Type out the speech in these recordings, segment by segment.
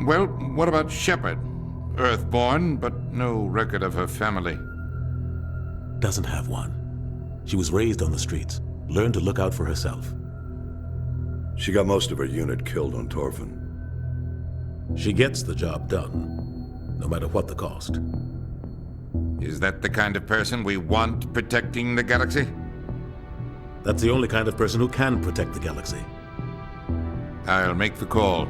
Well, what about Shepard? Earthborn, but no record of her family. Doesn't have one. She was raised on the streets, learned to look out for herself. She got most of her unit killed on Torfin. She gets the job done, no matter what the cost. Is that the kind of person we want protecting the galaxy? That's the only kind of person who can protect the galaxy. I'll make the call.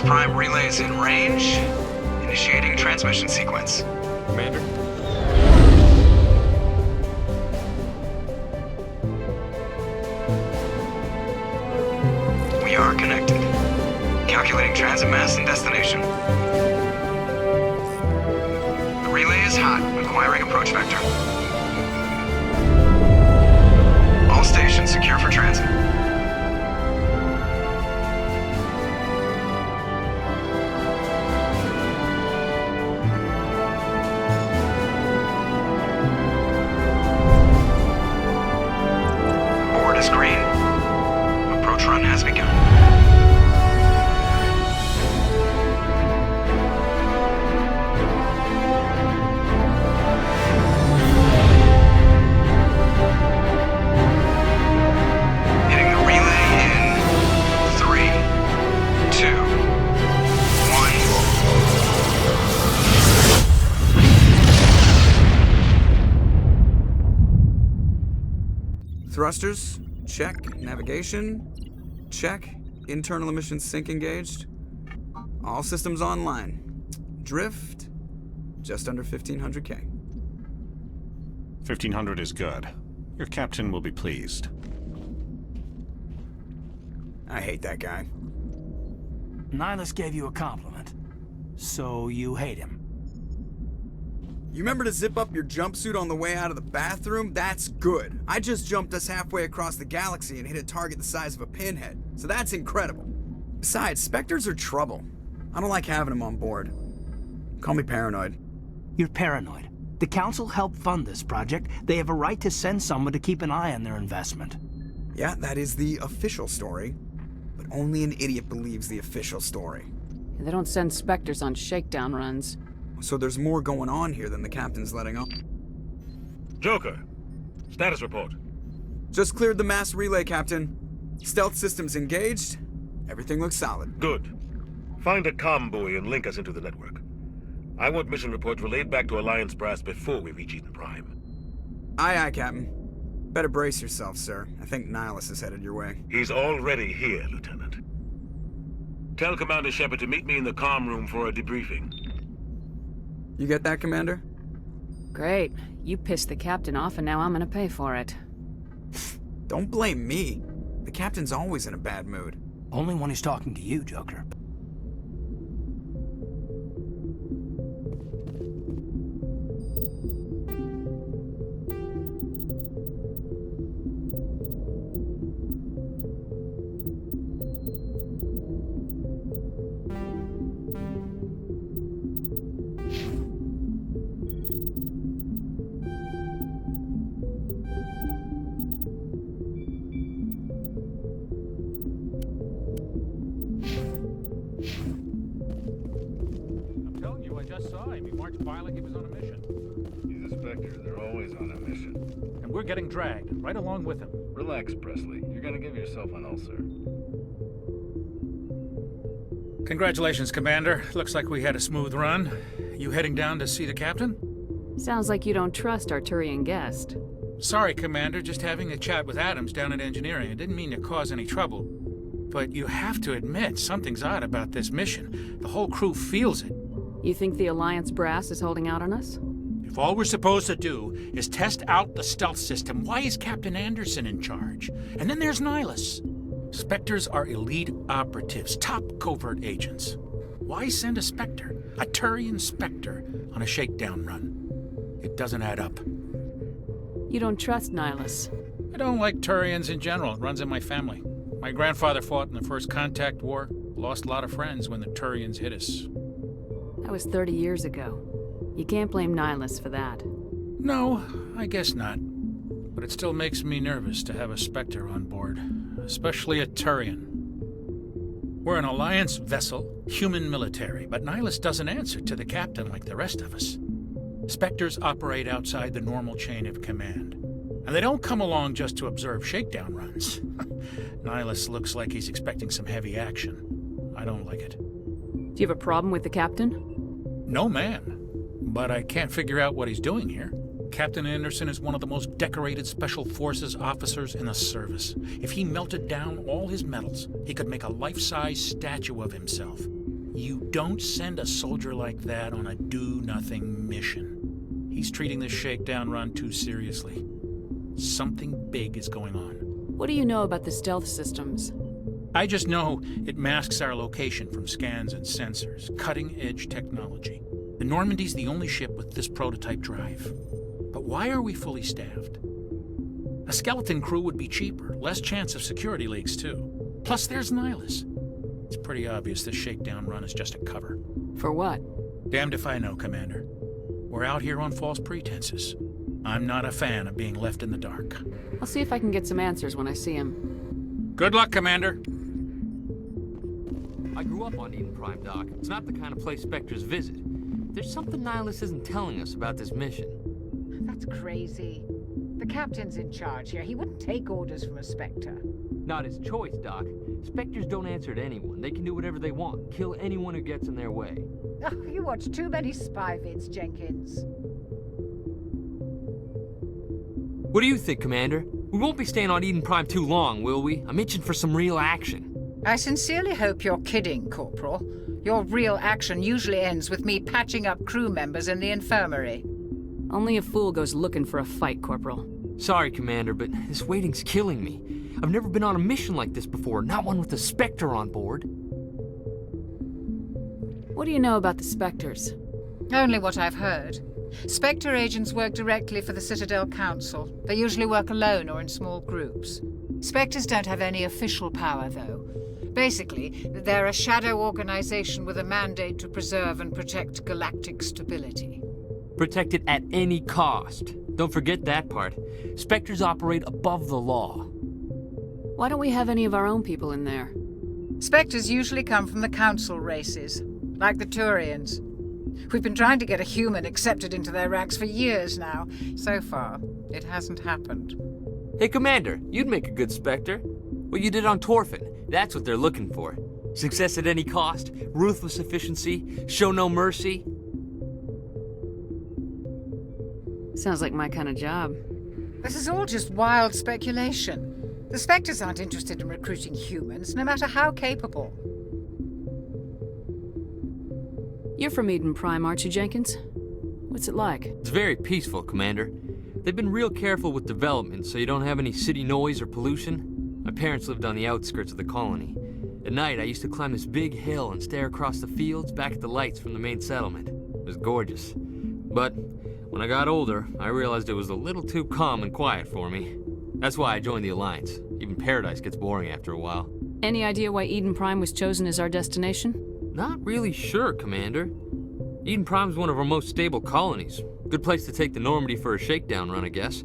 Prime relay is in range. Initiating transmission sequence. Commander? We are connected. Calculating transit mass and destination. The relay is hot, acquiring approach vector. All stations secure for transit. Green. Approach run has begun. Hitting the relay in 3, 2, 1. Thrusters. Check. Navigation. Check. Internal emission sync engaged. All systems online. Drift. Just under 1500K. 1500 is good. Your captain will be pleased. I hate that guy. Nihilus gave you a compliment. So you hate him. You remember to zip up your jumpsuit on the way out of the bathroom? That's good. I just jumped us halfway across the galaxy and hit a target the size of a pinhead, so that's incredible. Besides, Spectres are trouble. I don't like having them on board. Call me paranoid. You're paranoid. The Council helped fund this project. They have a right to send someone to keep an eye on their investment. Yeah, that is the official story. But only an idiot believes the official story. They don't send Spectres on shakedown runs. So there's more going on here than the captain's letting on. Joker, status report. Just cleared the mass relay, Captain. Stealth systems engaged. Everything looks solid. Good. Find a comm buoy and link us into the network. I want mission reports relayed back to Alliance Brass before we reach Eden Prime. Aye, aye, Captain. Better brace yourself, sir. I think Nihilus is headed your way. He's already here, Lieutenant. Tell Commander Shepard to meet me in the comm room for a debriefing. You get that, Commander? Great. You pissed the captain off and now I'm gonna pay for it. Don't blame me. The captain's always in a bad mood. Only when he's talking to you, Joker. We're getting dragged, right along with him. Relax, Presley. You're gonna give yourself an ulcer. Congratulations, Commander. Looks like we had a smooth run. You heading down to see the captain? Sounds like you don't trust Arturian guest. Sorry, Commander. Just having a chat with Adams down at engineering. I didn't mean to cause any trouble. But you have to admit, something's odd about this mission. The whole crew feels it. You think the Alliance brass is holding out on us? If all we're supposed to do is test out the stealth system, why is Captain Anderson in charge? And then there's Nihilus. Spectres are elite operatives, top covert agents. Why send a Spectre, a Turian Spectre, on a shakedown run? It doesn't add up. You don't trust Nihilus. I don't like Turians in general. It runs in my family. My grandfather fought in the First Contact War, lost a lot of friends when the Turians hit us. That was 30 years ago. You can't blame Nihilus for that. No, I guess not. But it still makes me nervous to have a Spectre on board, especially a Turian. We're an Alliance vessel, human military, but Nihilus doesn't answer to the captain like the rest of us. Spectres operate outside the normal chain of command. And they don't come along just to observe shakedown runs. Nihilus looks like he's expecting some heavy action. I don't like it. Do you have a problem with the captain? No, man. But I can't figure out what he's doing here. Captain Anderson is one of the most decorated Special Forces officers in the service. If he melted down all his medals, he could make a life-size statue of himself. You don't send a soldier like that on a do-nothing mission. He's treating this shakedown run too seriously. Something big is going on. What do you know about the stealth systems? I just know it masks our location from scans and sensors. Cutting-edge technology. The Normandy's the only ship with this prototype drive. But why are we fully staffed? A skeleton crew would be cheaper, less chance of security leaks too. Plus there's Nihilus. It's pretty obvious this shakedown run is just a cover. For what? Damned if I know, Commander. We're out here on false pretenses. I'm not a fan of being left in the dark. I'll see if I can get some answers when I see him. Good luck, Commander. I grew up on Eden Prime, Doc. It's not the kind of place Spectres visit. There's something Nihilus isn't telling us about this mission. That's crazy. The captain's in charge here. He wouldn't take orders from a Spectre. Not his choice, Doc. Spectres don't answer to anyone. They can do whatever they want. Kill anyone who gets in their way. Oh, you watch too many spy vids, Jenkins. What do you think, Commander? We won't be staying on Eden Prime too long, will we? I'm itching for some real action. I sincerely hope you're kidding, Corporal. Your real action usually ends with me patching up crew members in the infirmary. Only a fool goes looking for a fight, Corporal. Sorry, Commander, but this waiting's killing me. I've never been on a mission like this before, not one with a Spectre on board. What do you know about the Spectres? Only what I've heard. Spectre agents work directly for the Citadel Council. They usually work alone or in small groups. Spectres don't have any official power, though. Basically, they're a shadow organization with a mandate to preserve and protect galactic stability. Protect it at any cost. Don't forget that part. Spectres operate above the law. Why don't we have any of our own people in there? Spectres usually come from the Council races, like the Turians. We've been trying to get a human accepted into their ranks for years now. So far, it hasn't happened. Hey, Commander, you'd make a good Spectre. What you did on Torfin, that's what they're looking for. Success at any cost, ruthless efficiency, show no mercy. Sounds like my kind of job. This is all just wild speculation. The Spectres aren't interested in recruiting humans, no matter how capable. You're from Eden Prime, aren't you, Jenkins? What's it like? It's very peaceful, Commander. They've been real careful with development, so you don't have any city noise or pollution. My parents lived on the outskirts of the colony. At night, I used to climb this big hill and stare across the fields back at the lights from the main settlement. It was gorgeous. But when I got older, I realized it was a little too calm and quiet for me. That's why I joined the Alliance. Even Paradise gets boring after a while. Any idea why Eden Prime was chosen as our destination? Not really sure, Commander. Eden Prime's one of our most stable colonies. Good place to take the Normandy for a shakedown run, I guess.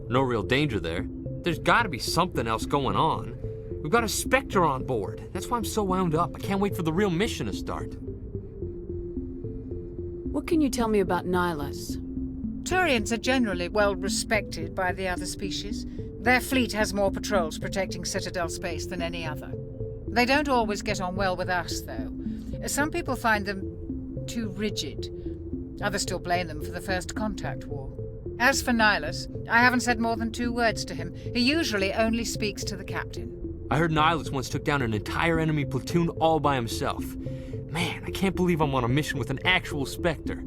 No real danger there. There's gotta be something else going on. We've got a Spectre on board. That's why I'm so wound up. I can't wait for the real mission to start. What can you tell me about Nihilus? Turians are generally well respected by the other species. Their fleet has more patrols protecting Citadel space than any other. They don't always get on well with us, though. Some people find them too rigid. Others still blame them for the First Contact War. As for Nihilus, I haven't said more than 2 words to him. He usually only speaks to the captain. I heard Nihilus once took down an entire enemy platoon all by himself. Man, I can't believe I'm on a mission with an actual Spectre.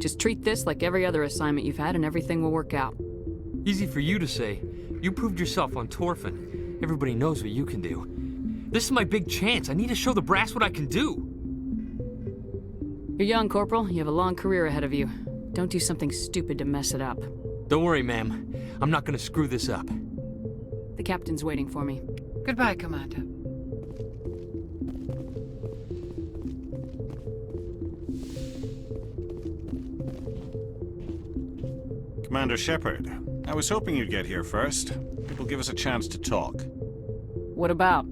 Just treat this like every other assignment you've had and everything will work out. Easy for you to say. You proved yourself on Torfin. Everybody knows what you can do. This is my big chance. I need to show the brass what I can do. You're young, Corporal. You have a long career ahead of you. Don't do something stupid to mess it up. Don't worry, ma'am. I'm not gonna screw this up. The captain's waiting for me. Goodbye, Commander. Commander Shepard, I was hoping you'd get here first. It will give us a chance to talk. What about?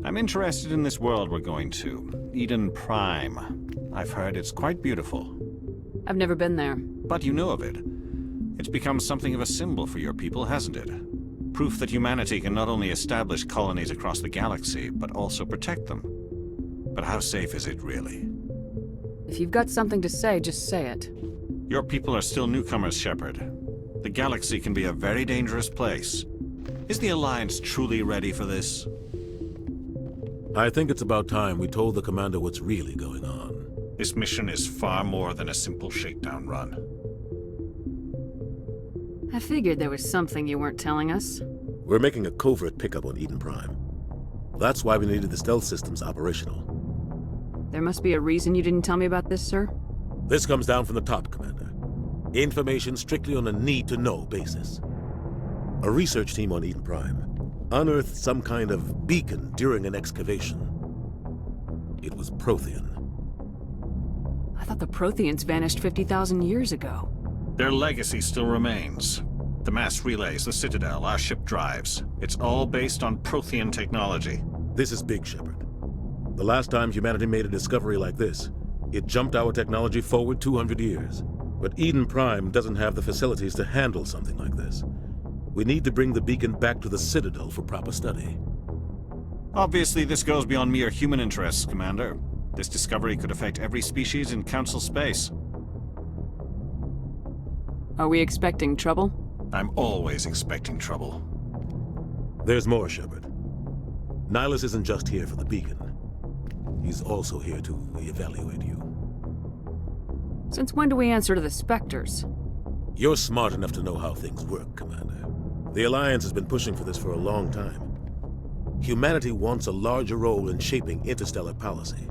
I'm interested in this world we're going to, Eden Prime. I've heard it's quite beautiful. I've never been there. But you know of it. It's become something of a symbol for your people, hasn't it? Proof that humanity can not only establish colonies across the galaxy, but also protect them. But how safe is it, really? If you've got something to say, just say it. Your people are still newcomers, Shepard. The galaxy can be a very dangerous place. Is the Alliance truly ready for this? I think it's about time we told the Commander what's really going on. This mission is far more than a simple shakedown run. I figured there was something you weren't telling us. We're making a covert pickup on Eden Prime. That's why we needed the stealth systems operational. There must be a reason you didn't tell me about this, sir? This comes down from the top, Commander. Information strictly on a need-to-know basis. A research team on Eden Prime unearthed some kind of beacon during an excavation. It was Prothean. I thought the Protheans vanished 50,000 years ago. Their legacy still remains. The mass relays, the Citadel, our ship drives. It's all based on Prothean technology. This is big, Shepard. The last time humanity made a discovery like this, it jumped our technology forward 200 years. But Eden Prime doesn't have the facilities to handle something like this. We need to bring the beacon back to the Citadel for proper study. Obviously, this goes beyond mere human interests, Commander. This discovery could affect every species in Council space. Are we expecting trouble? I'm always expecting trouble. There's more, Shepard. Nihilus isn't just here for the beacon. He's also here to evaluate you. Since when do we answer to the Spectres? You're smart enough to know how things work, Commander. The Alliance has been pushing for this for a long time. Humanity wants a larger role in shaping interstellar policy.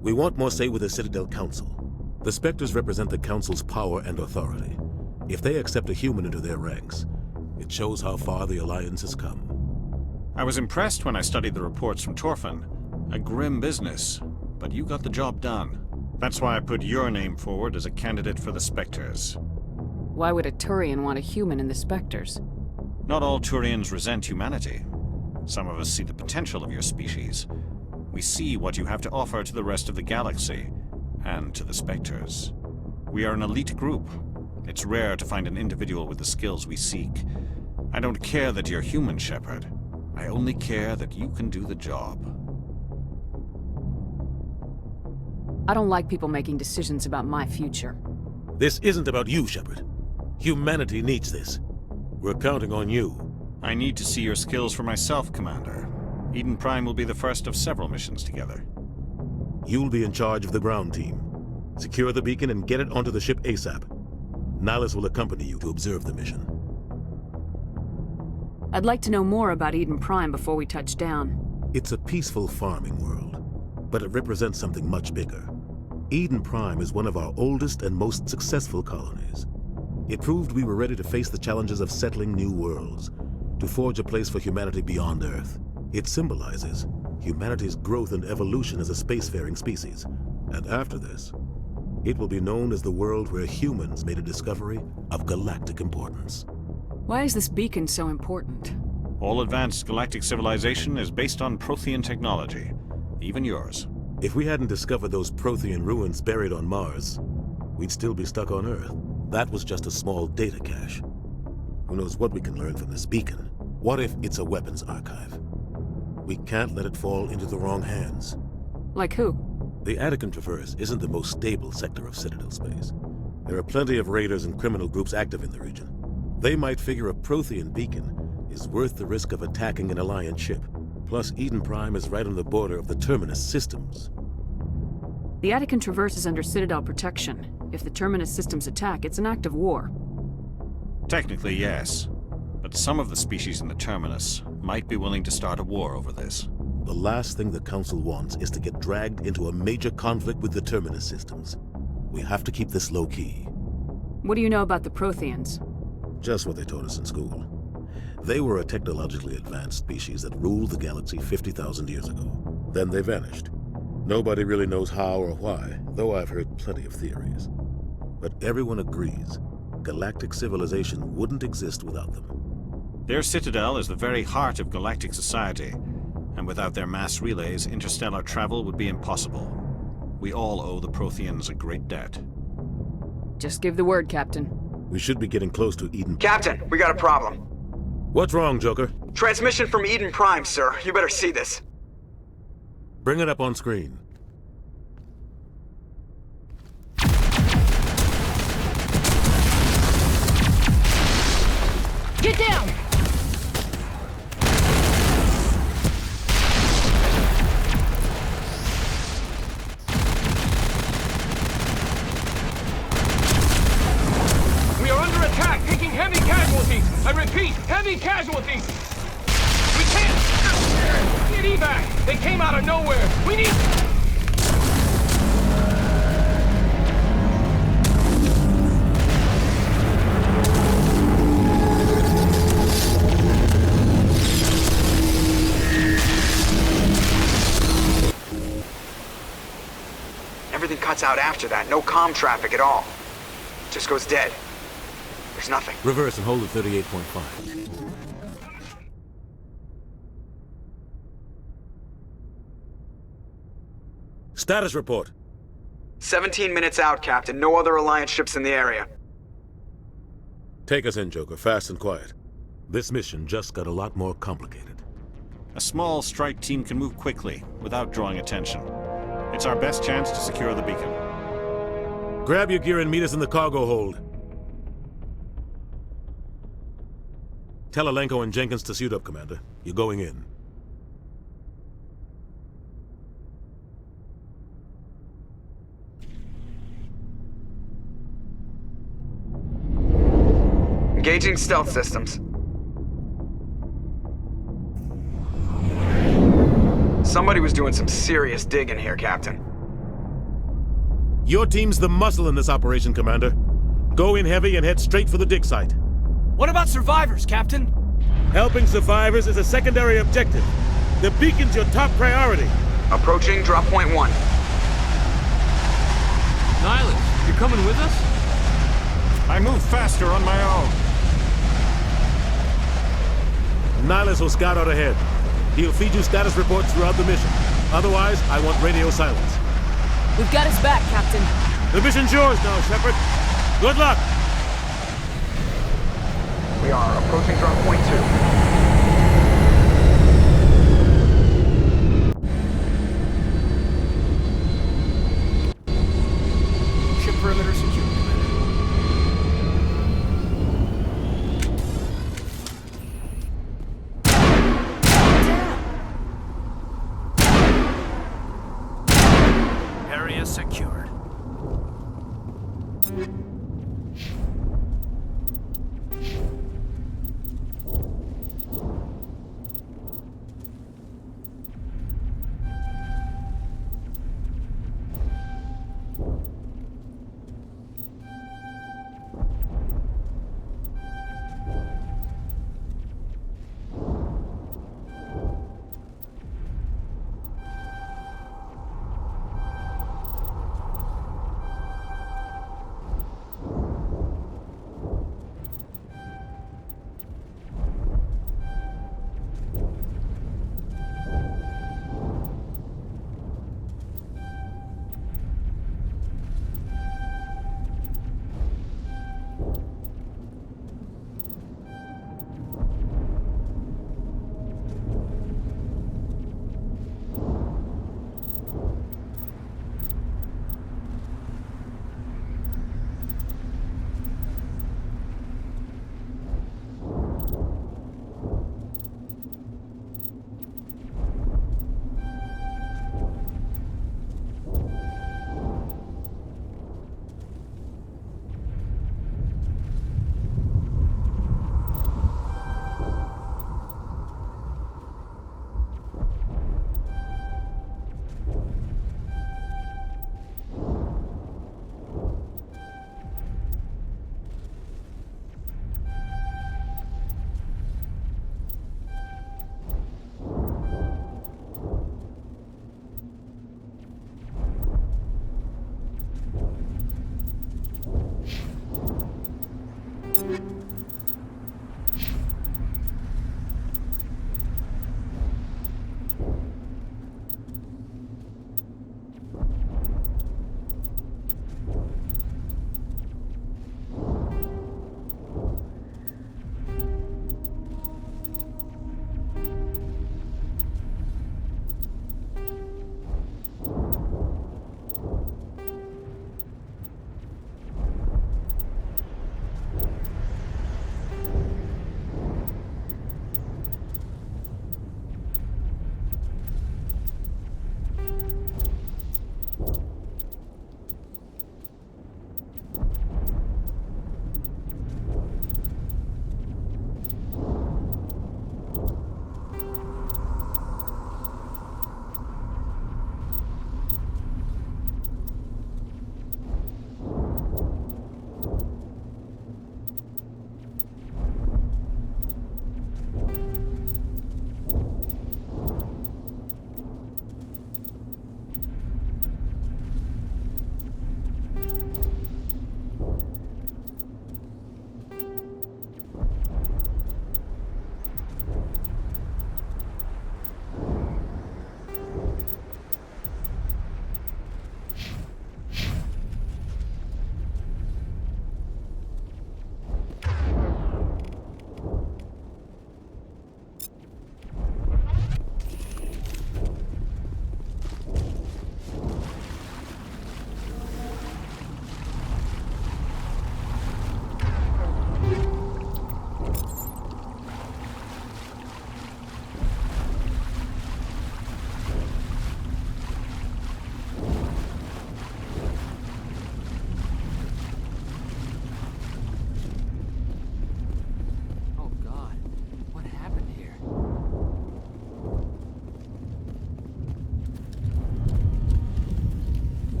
We want more say with the Citadel Council. The Spectres represent the Council's power and authority. If they accept a human into their ranks, it shows how far the Alliance has come. I was impressed when I studied the reports from Torfin. A grim business, but you got the job done. That's why I put your name forward as a candidate for the Spectres. Why would a Turian want a human in the Spectres? Not all Turians resent humanity. Some of us see the potential of your species. We see what you have to offer to the rest of the galaxy, and to the Spectres. We are an elite group. It's rare to find an individual with the skills we seek. I don't care that you're human, Shepard. I only care that you can do the job. I don't like people making decisions about my future. This isn't about you, Shepard. Humanity needs this. We're counting on you. I need to see your skills for myself, Commander. Eden Prime will be the first of several missions together. You'll be in charge of the ground team. Secure the beacon and get it onto the ship ASAP. Nihilus will accompany you to observe the mission. I'd like to know more about Eden Prime before we touch down. It's a peaceful farming world, but it represents something much bigger. Eden Prime is one of our oldest and most successful colonies. It proved we were ready to face the challenges of settling new worlds, to forge a place for humanity beyond Earth. It symbolizes humanity's growth and evolution as a spacefaring species. And after this, it will be known as the world where humans made a discovery of galactic importance. Why is this beacon so important? All advanced galactic civilization is based on Prothean technology, even yours. If we hadn't discovered those Prothean ruins buried on Mars, we'd still be stuck on Earth. That was just a small data cache. Who knows what we can learn from this beacon? What if it's a weapons archive? We can't let it fall into the wrong hands. Like who? The Attican Traverse isn't the most stable sector of Citadel space. There are plenty of raiders and criminal groups active in the region. They might figure a Prothean beacon is worth the risk of attacking an Alliance ship. Plus, Eden Prime is right on the border of the Terminus systems. The Attican Traverse is under Citadel protection. If the Terminus systems attack, it's an act of war. Technically, yes. But some of the species in the Terminus might be willing to start a war over this. The last thing the Council wants is to get dragged into a major conflict with the Terminus systems. We have to keep this low-key. What do you know about the Protheans? Just what they taught us in school. They were a technologically advanced species that ruled the galaxy 50,000 years ago. Then they vanished. Nobody really knows how or why, though I've heard plenty of theories. But everyone agrees, galactic civilization wouldn't exist without them. Their citadel is the very heart of galactic society, and without their mass relays, interstellar travel would be impossible. We all owe the Protheans a great debt. Just give the word, Captain. We should be getting close to Eden. Captain, we got a problem. What's wrong, Joker? Transmission from Eden Prime, sir. You better see this. Bring it up on screen. Get down! We are under attack, taking heavy casualties. I repeat, heavy casualties. We can't get evac. They came out of nowhere. We need... Everything cuts out after that. No comm traffic at all. Just goes dead. There's nothing. Reverse and hold at 38.5. Status report. 17 minutes out, Captain. No other Alliance ships in the area. Take us in, Joker, fast and quiet. This mission just got a lot more complicated. A small strike team can move quickly, without drawing attention. It's our best chance to secure the beacon. Grab your gear and meet us in the cargo hold. Tell Alenko and Jenkins to suit up, Commander. You're going in. Engaging stealth systems. Somebody was doing some serious digging here, Captain. Your team's the muscle in this operation, Commander. Go in heavy and head straight for the dig site. What about survivors, Captain? Helping survivors is a secondary objective. The beacon's your top priority. Approaching drop point 1. Nihilus, you're coming with us? I move faster on my own. Nihilus will scout out ahead. He'll feed you status reports throughout the mission. Otherwise, I want radio silence. We've got his back, Captain. The mission's yours now, Shepard. Good luck! We are approaching drop point 2. Ship perimeter secure, Commander. Area secured.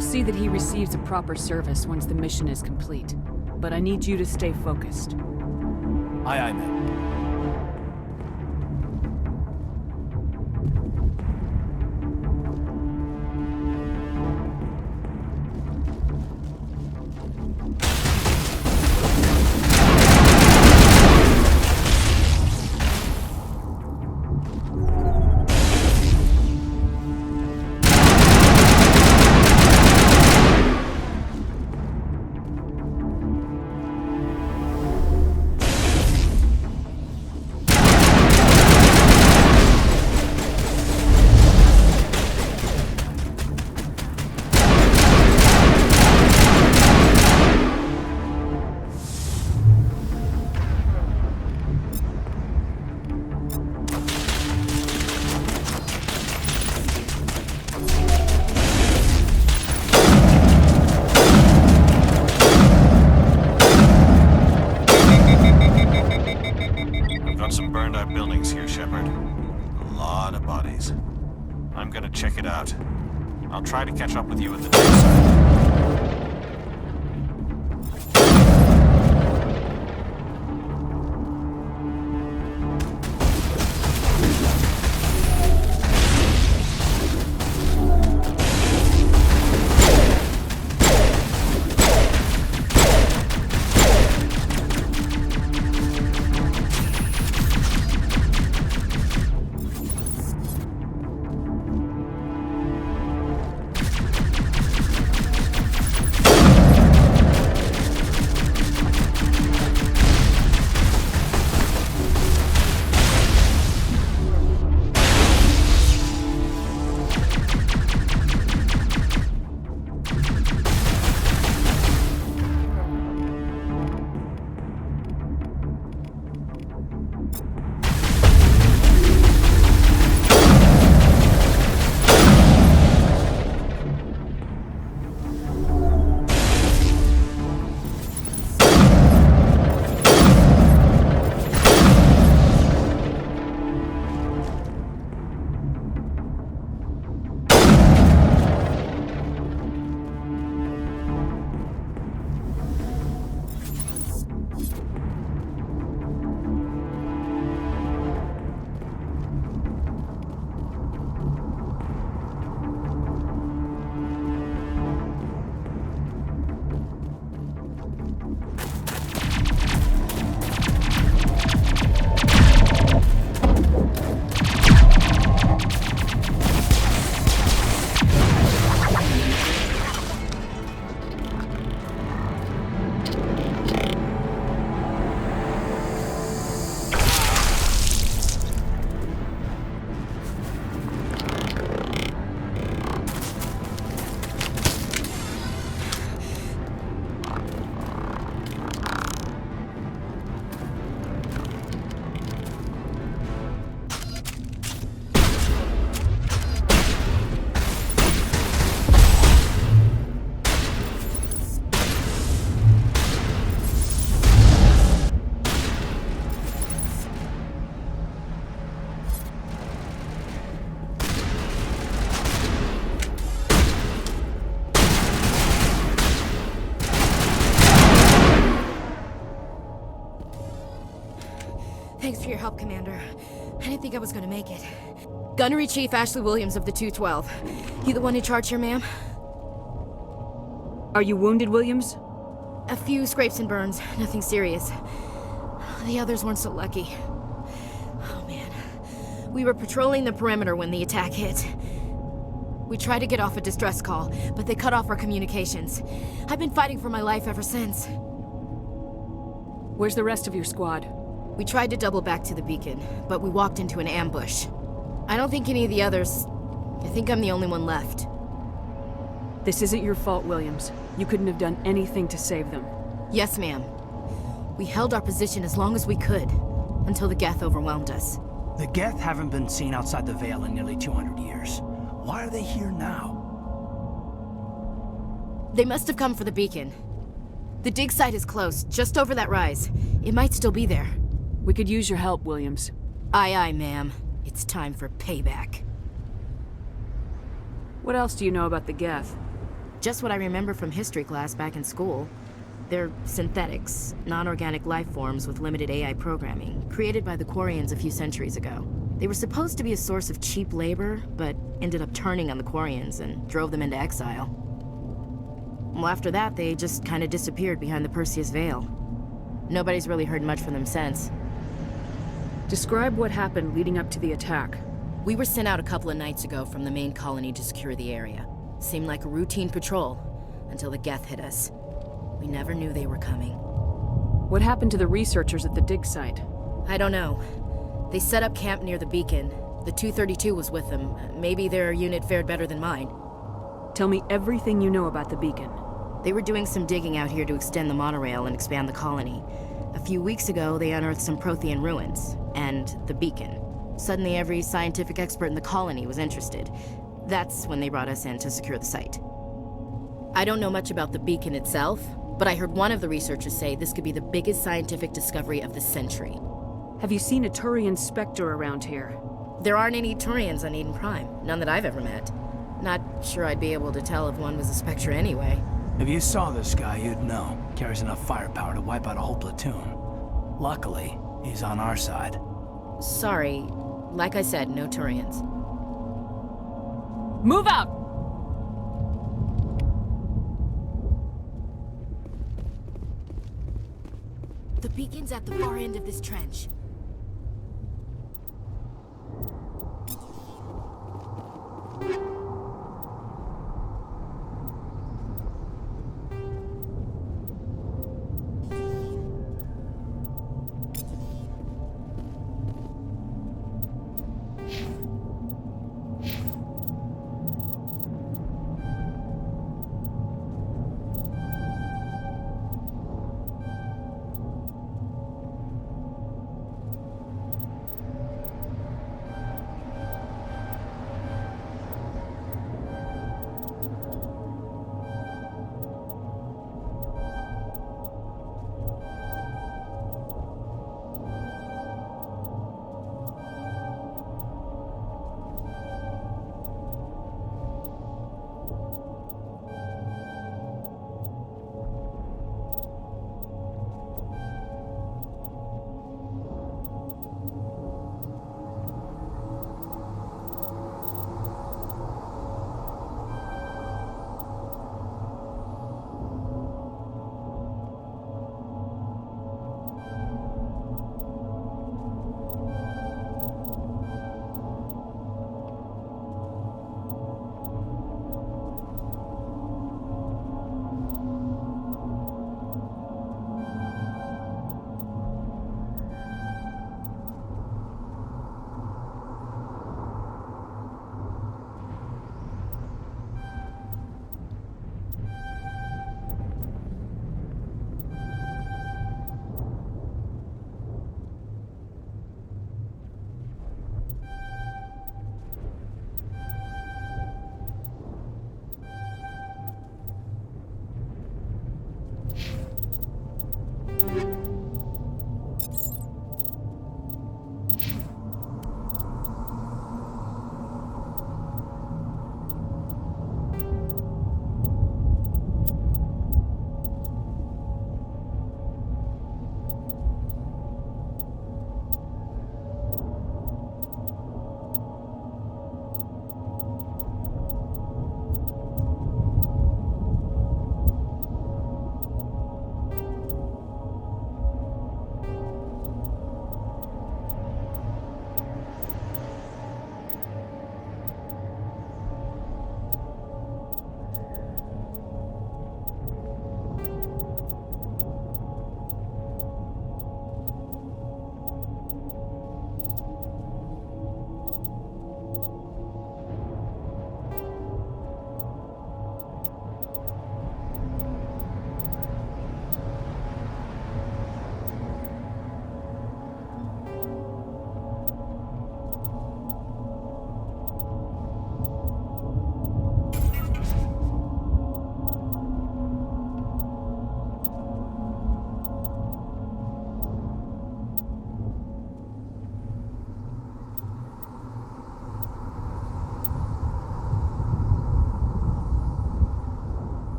You'll see that he receives a proper service once the mission is complete. But I need you to stay focused. Aye, aye, ma'am. buildings here, Shepard. A lot of bodies. I'm gonna check it out. I'll try to catch up with you at the next site. Thanks for your help, Commander. I didn't think I was gonna make it. Gunnery Chief Ashley Williams of the 212. You the one in charge here, ma'am? Are you wounded, Williams? A few scrapes and burns, nothing serious. The others weren't so lucky. Oh man. We were patrolling the perimeter when the attack hit. We tried to get off a distress call, but they cut off our communications. I've been fighting for my life ever since. Where's the rest of your squad? We tried to double back to the beacon, but we walked into an ambush. I don't think any of the others... I think I'm the only one left. This isn't your fault, Williams. You couldn't have done anything to save them. Yes, ma'am. We held our position as long as we could, until the Geth overwhelmed us. The Geth haven't been seen outside the Veil in nearly 200 years. Why are they here now? They must have come for the beacon. The dig site is close, just over that rise. It might still be there. We could use your help, Williams. Aye, aye, ma'am. It's time for payback. What else do you know about the Geth? Just what I remember from history class back in school. They're synthetics, non-organic life forms with limited AI programming, created by the Quarians a few centuries ago. They were supposed to be a source of cheap labor, but ended up turning on the Quarians and drove them into exile. Well, after that, they just kind of disappeared behind the Perseus Veil. Nobody's really heard much from them since. Describe what happened leading up to the attack. We were sent out a couple of nights ago from the main colony to secure the area. Seemed like a routine patrol, until the Geth hit us. We never knew they were coming. What happened to the researchers at the dig site? I don't know. They set up camp near the beacon. The 232 was with them. Maybe their unit fared better than mine. Tell me everything you know about the beacon. They were doing some digging out here to extend the monorail and expand the colony. A few weeks ago, they unearthed some Prothean ruins, and the beacon. Suddenly, every scientific expert in the colony was interested. That's when they brought us in to secure the site. I don't know much about the beacon itself, but I heard one of the researchers say this could be the biggest scientific discovery of the century. Have you seen a Turian Spectre around here? There aren't any Turians on Eden Prime, none that I've ever met. Not sure I'd be able to tell if one was a Spectre anyway. If you saw this guy, you'd know. Carries enough firepower to wipe out a whole platoon. Luckily, he's on our side. Sorry, like I said, no Turians. Move out! The beacon's at the far end of this trench.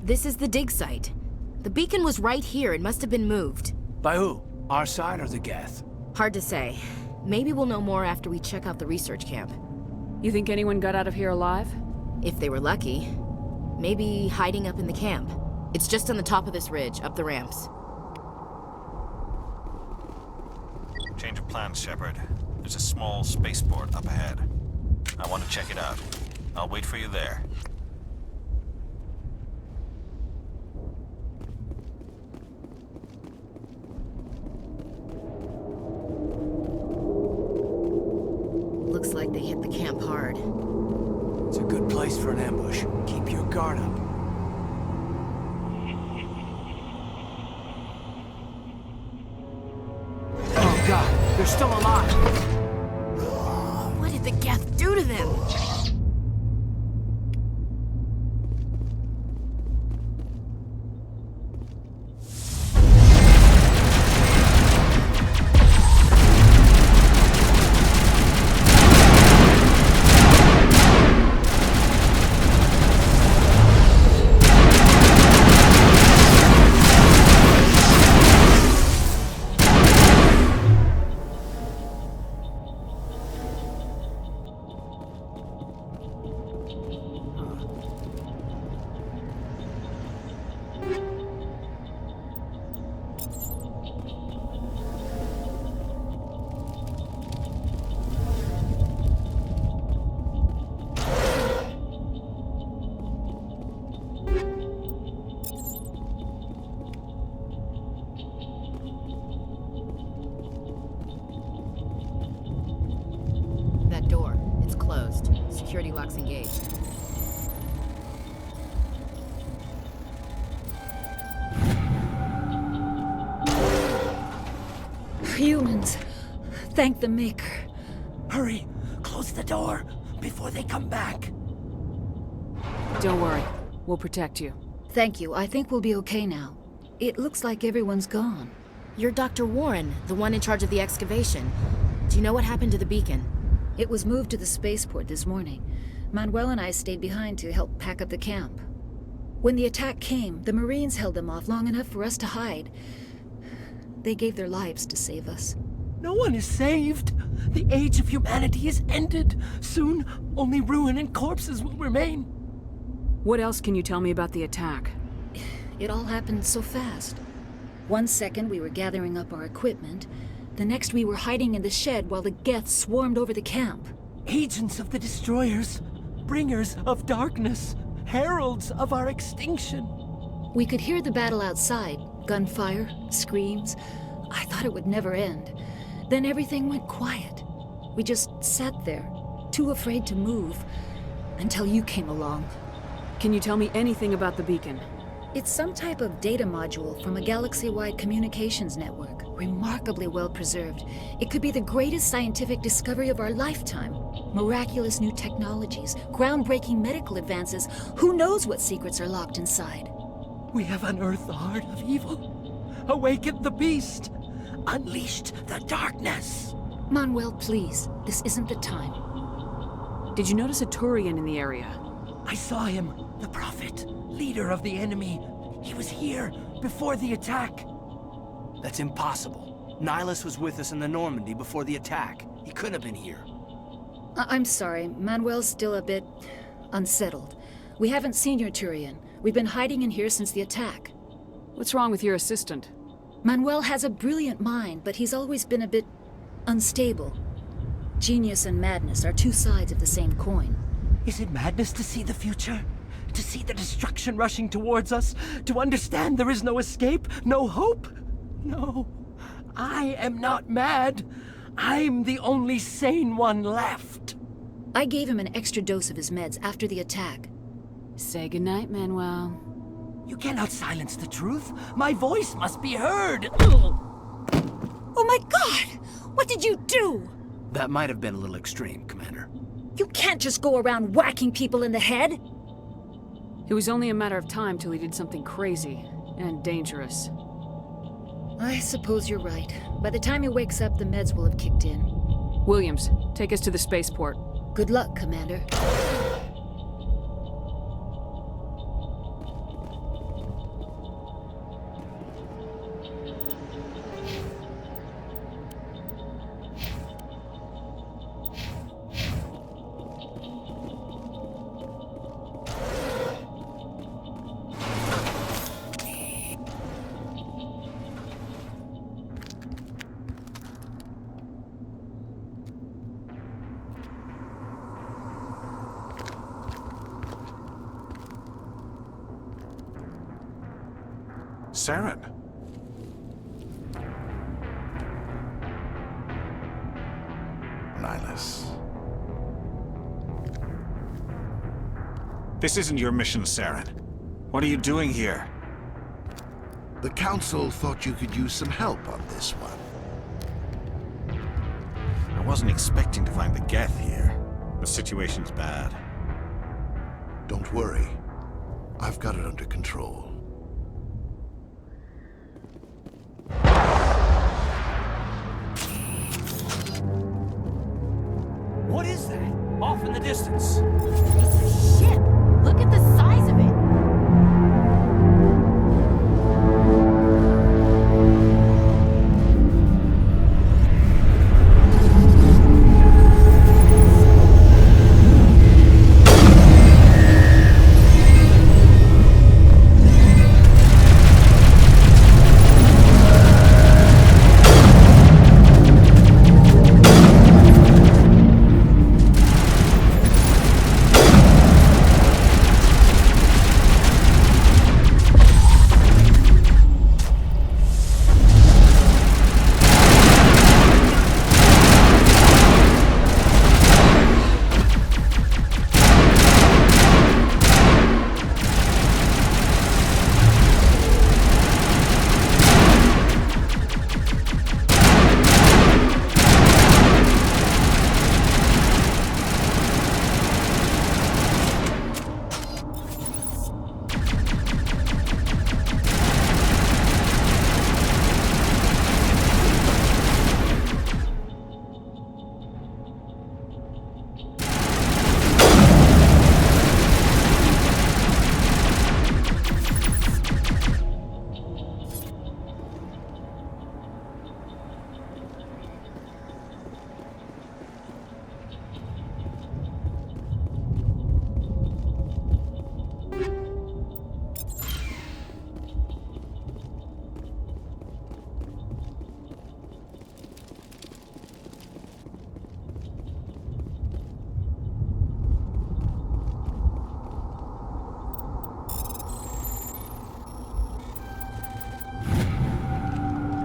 This is the dig site. The beacon was right here. It must have been moved. By who? Our side or the Geth? Hard to say. Maybe we'll know more after we check out the research camp. You think anyone got out of here alive? If they were lucky. Maybe hiding up in the camp. It's just on the top of this ridge, up the ramps. Change of plans, Shepard. There's a small spaceport up ahead. I want to check it out. I'll wait for you there. Looks like they hit the camp hard. It's a good place for an ambush. Keep your guard up. Oh god, they're still alive! What did the Geth do to them? That door, it's closed. Security lock's engaged. Humans. Thank the Maker. Hurry! Close the door before they come back. Don't worry. We'll protect you. Thank you. I think we'll be okay now. It looks like everyone's gone. You're Dr. Warren, the one in charge of the excavation. Do you know what happened to the beacon? It was moved to the spaceport this morning. Manuel and I stayed behind to help pack up the camp. When the attack came, the Marines held them off long enough for us to hide. They gave their lives to save us. No one is saved. The age of humanity is ended. Soon, only ruin and corpses will remain. What else can you tell me about the attack? It all happened so fast. One second we were gathering up our equipment, the next we were hiding in the shed while the Geth swarmed over the camp. Agents of the Destroyers, bringers of darkness, heralds of our extinction. We could hear the battle outside, gunfire, screams. I thought it would never end. Then everything went quiet. We just sat there, too afraid to move, until you came along. Can you tell me anything about the beacon? It's some type of data module from a galaxy-wide communications network, remarkably well preserved. It could be the greatest scientific discovery of our lifetime. Miraculous new technologies, groundbreaking medical advances. Who knows what secrets are locked inside? We have unearthed the heart of evil, awakened the beast, unleashed the darkness. Manuel, please, this isn't the time. Did you notice a Turian in the area? I saw him, the Prophet, leader of the enemy. He was here before the attack. That's impossible. Nihilus was with us in the Normandy before the attack. He couldn't have been here. I'm sorry, Manuel's still a bit unsettled. We haven't seen your Turian. We've been hiding in here since the attack. What's wrong with your assistant? Manuel has a brilliant mind, but he's always been a bit unstable. Genius and madness are two sides of the same coin. Is it madness to see the future? To see the destruction rushing towards us? To understand there is no escape? No hope? No. I am not mad. I'm the only sane one left. I gave him an extra dose of his meds after the attack. Say goodnight, Manuel. You cannot silence the truth. My voice must be heard. Oh my God! What did you do? That might have been a little extreme, Commander. You can't just go around whacking people in the head. It was only a matter of time till he did something crazy and dangerous. I suppose you're right. By the time he wakes up, the meds will have kicked in. Williams, take us to the spaceport. Good luck, Commander. Saren. Nihilus. This isn't your mission, Saren. What are you doing here? The Council thought you could use some help on this one. I wasn't expecting to find the Geth here. The situation's bad. Don't worry. I've got it under control. What is that? Off in the distance. It's a ship. Look at the size of it.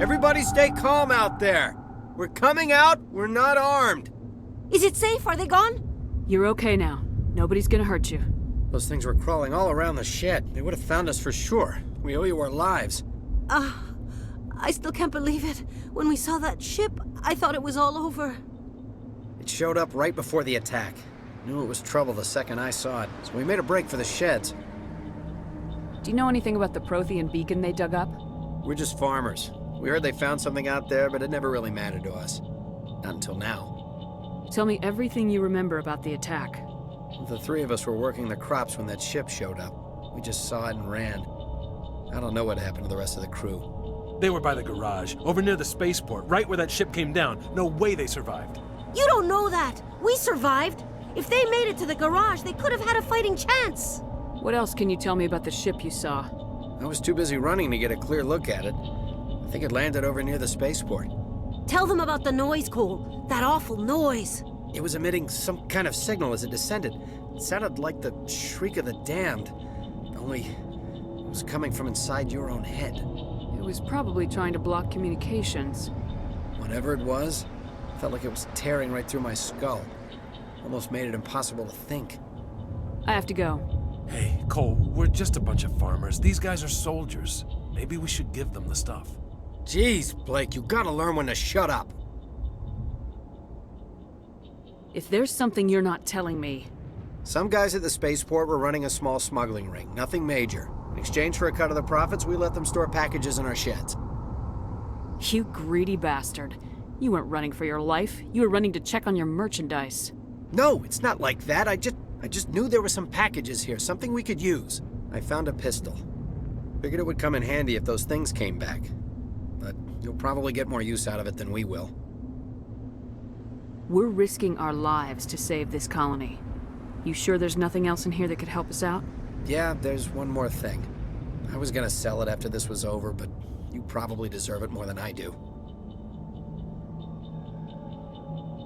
Everybody stay calm out there. We're coming out, we're not armed. Is it safe? Are they gone? You're okay now. Nobody's gonna hurt you. Those things were crawling all around the shed. They would have found us for sure. We owe you our lives. I still can't believe it. When we saw that ship, I thought it was all over. It showed up right before the attack. Knew it was trouble the second I saw it, so we made a break for the sheds. Do you know anything about the Prothean beacon they dug up? We're just farmers. We heard they found something out there, but it never really mattered to us. Not until now. Tell me everything you remember about the attack. The three of us were working the crops when that ship showed up. We just saw it and ran. I don't know what happened to the rest of the crew. They were by the garage, over near the spaceport, right where that ship came down. No way they survived. You don't know that. We survived. If they made it to the garage, they could have had a fighting chance. What else can you tell me about the ship you saw? I was too busy running to get a clear look at it. I think it landed over near the spaceport. Tell them about the noise, Cole. That awful noise. It was emitting some kind of signal as it descended. It sounded like the shriek of the damned, only it was coming from inside your own head. It was probably trying to block communications. Whatever it was, felt like it was tearing right through my skull. Almost made it impossible to think. I have to go. Hey, Cole, we're just a bunch of farmers. These guys are soldiers. Maybe we should give them the stuff. Jeez, Blake, you gotta learn when to shut up. If there's something you're not telling me... Some guys at the spaceport were running a small smuggling ring, nothing major. In exchange for a cut of the profits, we let them store packages in our sheds. You greedy bastard. You weren't running for your life. You were running to check on your merchandise. No, it's not like that. I just knew there were some packages here, something we could use. I found a pistol. Figured it would come in handy if those things came back. But you'll probably get more use out of it than we will. We're risking our lives to save this colony. You sure there's nothing else in here that could help us out? Yeah, there's one more thing. I was gonna sell it after this was over, but you probably deserve it more than I do.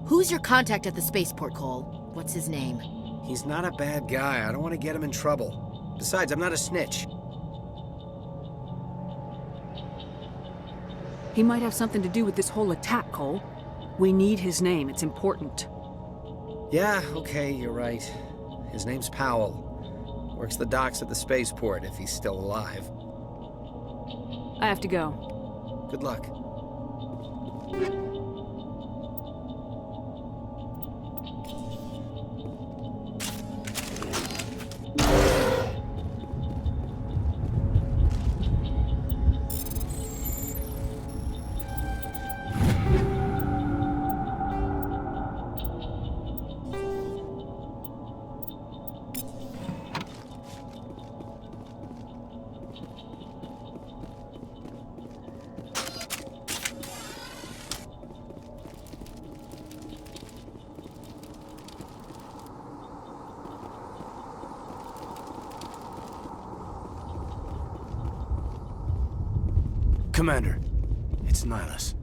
Who's your contact at the spaceport, Cole? What's his name? He's not a bad guy. I don't want to get him in trouble. Besides, I'm not a snitch. He might have something to do with this whole attack, Cole. We need his name. It's important. Yeah, okay, you're right. His name's Powell. Works the docks at the spaceport, if he's still alive. I have to go. Good luck. Commander, it's Nihilus.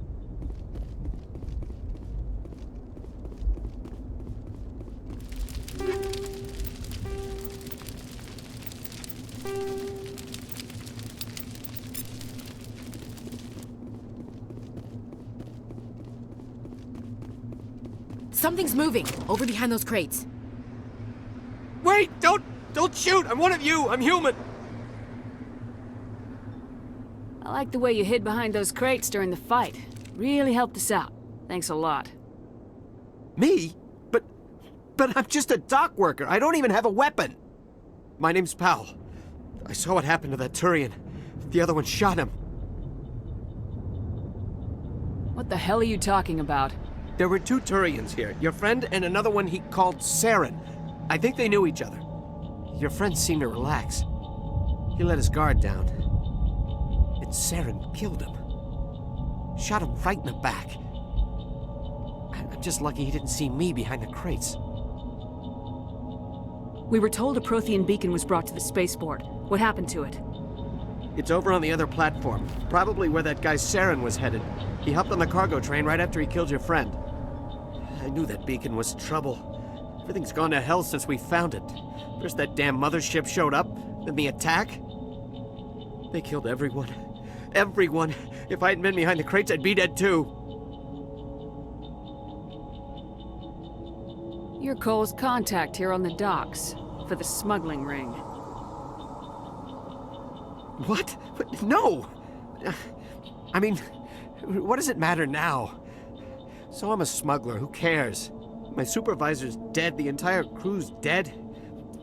Something's moving, over behind those crates. Wait! Don't shoot! I'm one of you! I'm human! I like the way you hid behind those crates during the fight. Really helped us out. Thanks a lot. Me? But I'm just a dock worker. I don't even have a weapon. My name's Powell. I saw what happened to that Turian. The other one shot him. What the hell are you talking about? There were two Turians here. Your friend and another one he called Saren. I think they knew each other. Your friend seemed to relax. He let his guard down. And Saren killed him. Shot him right in the back. I'm just lucky he didn't see me behind the crates. We were told a Prothean beacon was brought to the spaceport. What happened to it? It's over on the other platform. Probably where that guy Saren was headed. He hopped on the cargo train right after he killed your friend. I knew that beacon was trouble. Everything's gone to hell since we found it. First that damn mothership showed up, then the attack. They killed everyone. everyone. If I hadn't been behind the crates, I'd be dead too. You're Cole's contact here on the docks for the smuggling ring. What? No! I mean, what does it matter now? So I'm a smuggler, who cares? My supervisor's dead, the entire crew's dead.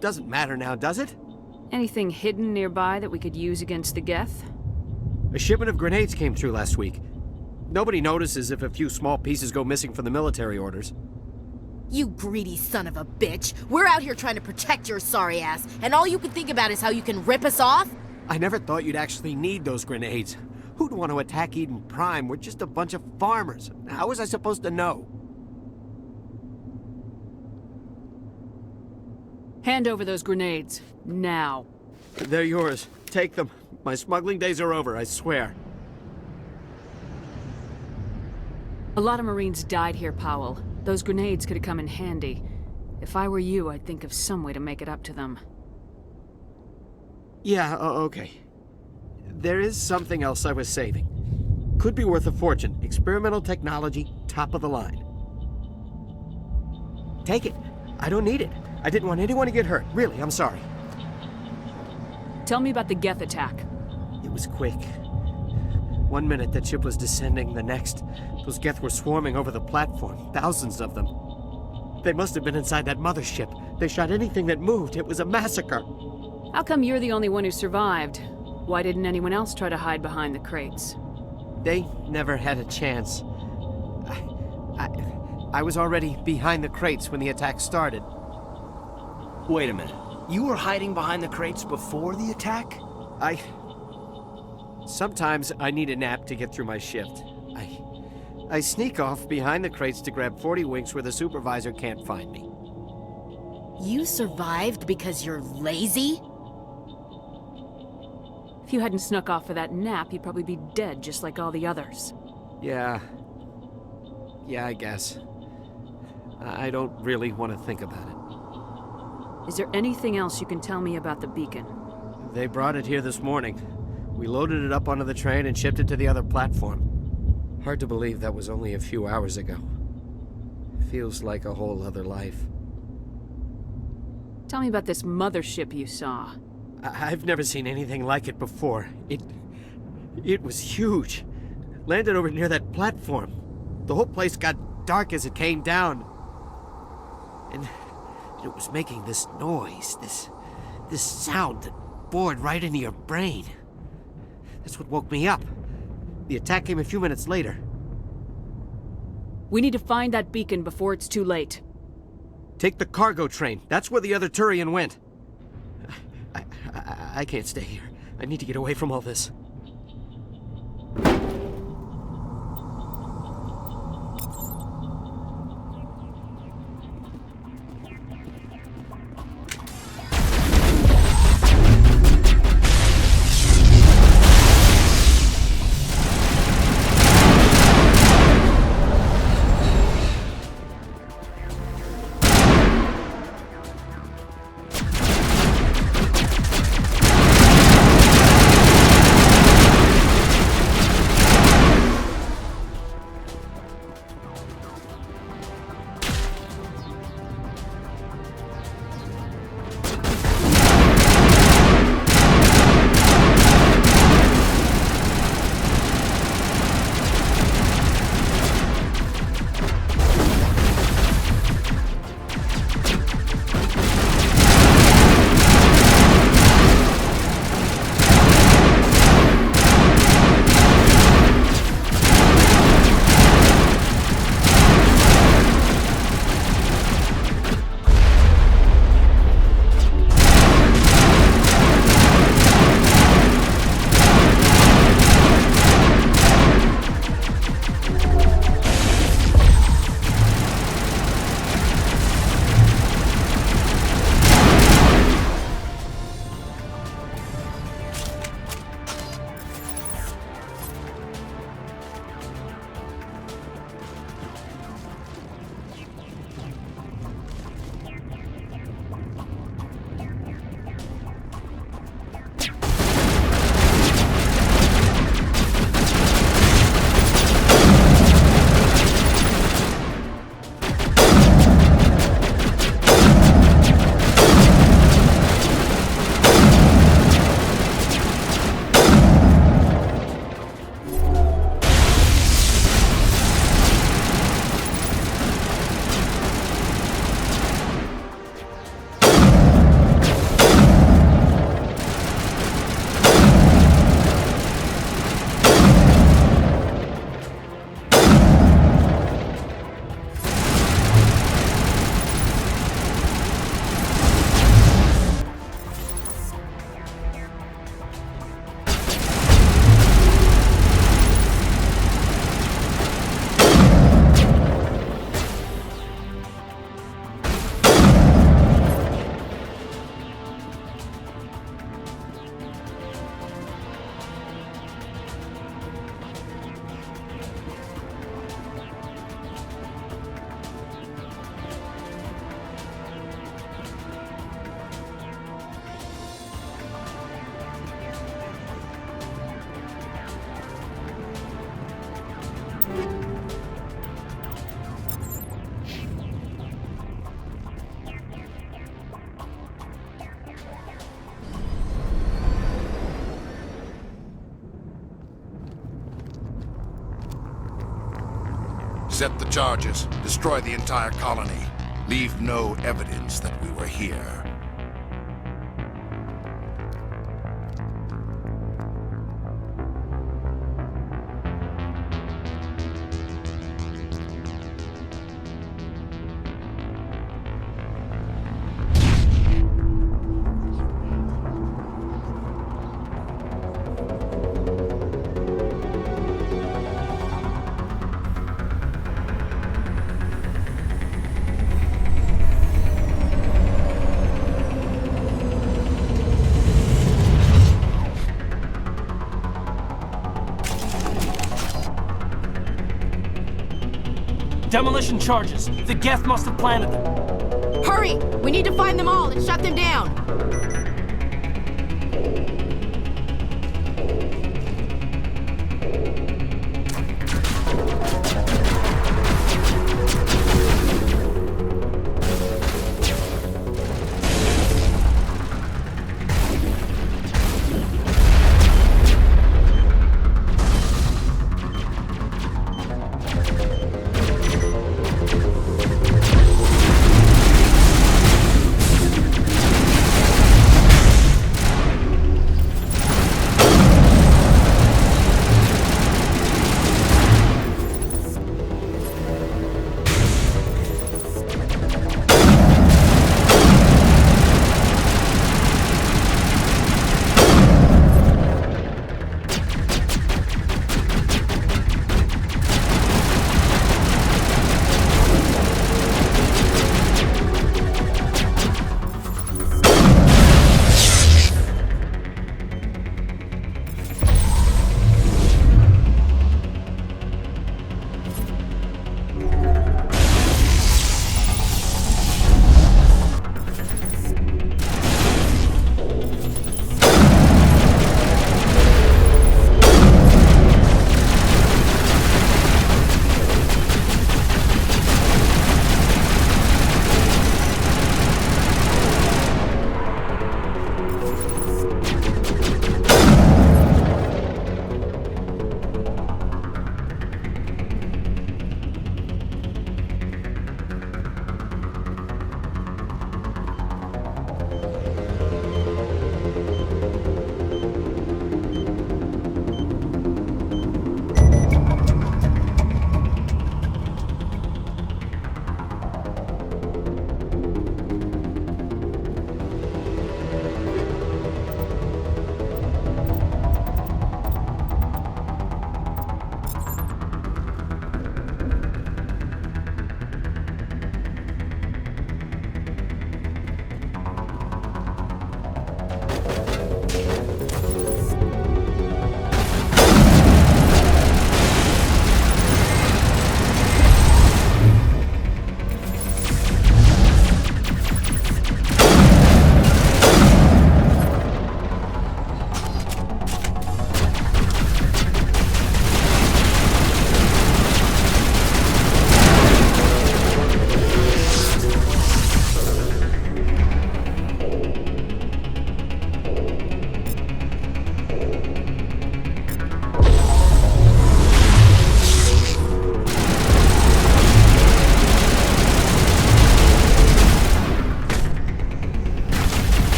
Doesn't matter now, does it? Anything hidden nearby that we could use against the Geth? A shipment of grenades came through last week. Nobody notices if a few small pieces go missing from the military orders. You greedy son of a bitch. We're out here trying to protect your sorry ass, and all you can think about is how you can rip us off? I never thought you'd actually need those grenades. Who'd want to attack Eden Prime? We're just a bunch of farmers. How was I supposed to know? Hand over those grenades. Now. They're yours. Take them. My smuggling days are over, I swear. A lot of Marines died here, Powell. Those grenades could have come in handy. If I were you, I'd think of some way to make it up to them. Yeah, okay. There is something else I was saving. Could be worth a fortune. Experimental technology, top of the line. Take it. I don't need it. I didn't want anyone to get hurt. Really, I'm sorry. Tell me about the Geth attack. It was quick. 1 minute that ship was descending, the next, those Geth were swarming over the platform. Thousands of them. They must have been inside that mothership. They shot anything that moved. It was a massacre. How come you're the only one who survived? Why didn't anyone else try to hide behind the crates? They never had a chance. I was already behind the crates when the attack started. Wait a minute. You were hiding behind the crates before the attack? Sometimes I need a nap to get through my shift. I sneak off behind the crates to grab 40 winks where the supervisor can't find me. You survived because you're lazy? If you hadn't snuck off for that nap, you'd probably be dead just like all the others. Yeah, I guess. I don't really want to think about it. Is there anything else you can tell me about the beacon? They brought it here this morning. We loaded it up onto the train and shipped it to the other platform. Hard to believe that was only a few hours ago. Feels like a whole other life. Tell me about this mothership you saw. I've never seen anything like it before. It was huge. Landed over near that platform. The whole place got dark as it came down. And it was making this noise, this sound that bored right into your brain. That's what woke me up. The attack came a few minutes later. We need to find that beacon before it's too late. Take the cargo train. That's where the other Turian went. I can't stay here. I need to get away from all this. Set the charges. Destroy the entire colony. Leave no evidence that we were here. Demolition charges. The Geth must have planted them. Hurry! We need to find them all and shut them down!